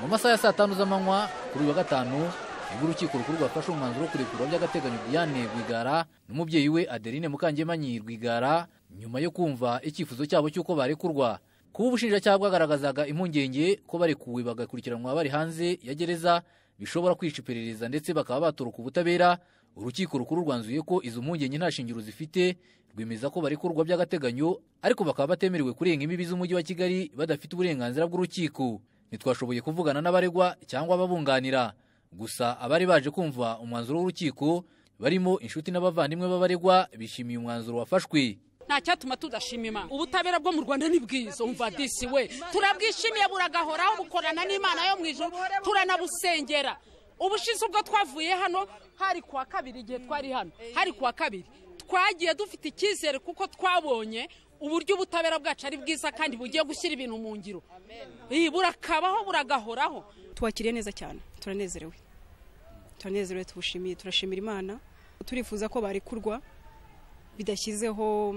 mu masaha ya saa 5 z'amanywa kuri uyu wa gatanu nibwo urukiko rukuru rwafashe umwanzuro wo kurekura by'agateganyo Diane Rwigara n'umubyeyi we Adeline Mukangemanyi Rwigara nyuma yo kumva icyifuzo cyabo cy'uko barekurwa. Kuba ubushinjacyaha bwagaragazaga impungenge ko barekuwe bagakurikiranwa bari hanze ya gereza bishobora kwica iperereza ndetse bakaba batoroka ubutabera, urukiko rukuru rwanzuye ko izo mpungenge nta shingiro zifite, rwemeza ko barekurwa by'agateganyo ariko bakaba batemerewe kurenga imbibi z'umujyi wa Kigali badafite uburenganzira bw'urukiko. Ntitwashoboye kuvugana n'abaregwa cyangwa ababunganira, gusa abari baje kumva umwanzuro w'urukiko barimo inshuti n'abavandimwe b'abaregwa bishimiye umwanzuro wafashwe. Nta cyatuma tudashimima ubutabera bwo mu Rwanda ni bwiza, umva disi we turabwishimiye buragahoraho bukorana n'Imana yo mwijuru turanabusengera. Ubushize ubwo twavuye hano hari kwa kabiri, igihe twari hano hari kwa kabiri, twagiye dufite icyizere kuko twabonye uburyo ubutabera bwacu ari bwiza kandi bugiye gushyira ibintu mu ngiro. Burakabaho buragahoraho. Twakiriye neza cyane, turanezerewe tubushimiye, turashimira Imana, turifuza ko barekurwa bidashyizeho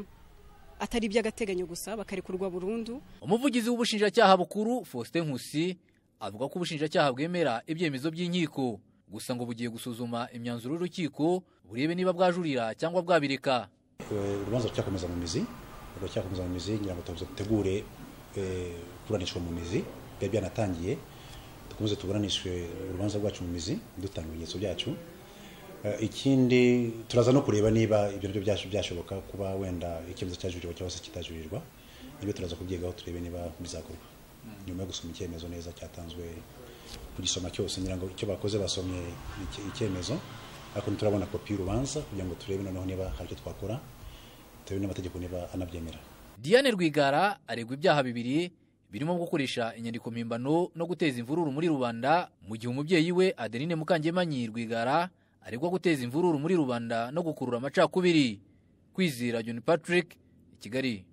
atari by'agateganyo gusa bakarekurwa burundu. Umuvugizi w'ubushinjacyaha bukuru Faustin Nkusi avuga ko ubushinjacyaha bwemera ibyemezo by'inkiko, gusa ngo bugiye gusuzuma imyanzuro y'urukiko burebe niba bwajurira cyangwa bwabireka. Urubanza rutyakomeza mu mizi, ngira ngo tutegure kuranishwa mu mizi, byanatangiye dukomeze tuburanishwe urubanza rwacu mu mizi dutanga ibimenyetso byacu. Ikindi turaza no kureba niba ibyo byo byashoboka kuba wenda icyemezo cyajurirwa cyangwa se kitajurirwa, nibyo turaza kubyigaho turebe niba bizakorwa nyuma yo gusoma icyemezo neza cyatanzwe. Kugisoma cyose ngira ngo icyo bakoze basomye icyemezo, ariko turabona kopi y'urubanza kugira ngo turebe noneho niba hari icyo twakora, turebe n'amategeko niba anabyemera. Diane Rwigara aregwa ibyaha bibiri birimo gukoresha inyandiko mpimbano no guteza imvururu muri rubanda, mu gihe umubyeyi we Adeline Mukangemanyi Rwigara aregwa guteza imvururu muri rubanda no gukurura amacakubiri. Kwizera John Patrick, Kigali.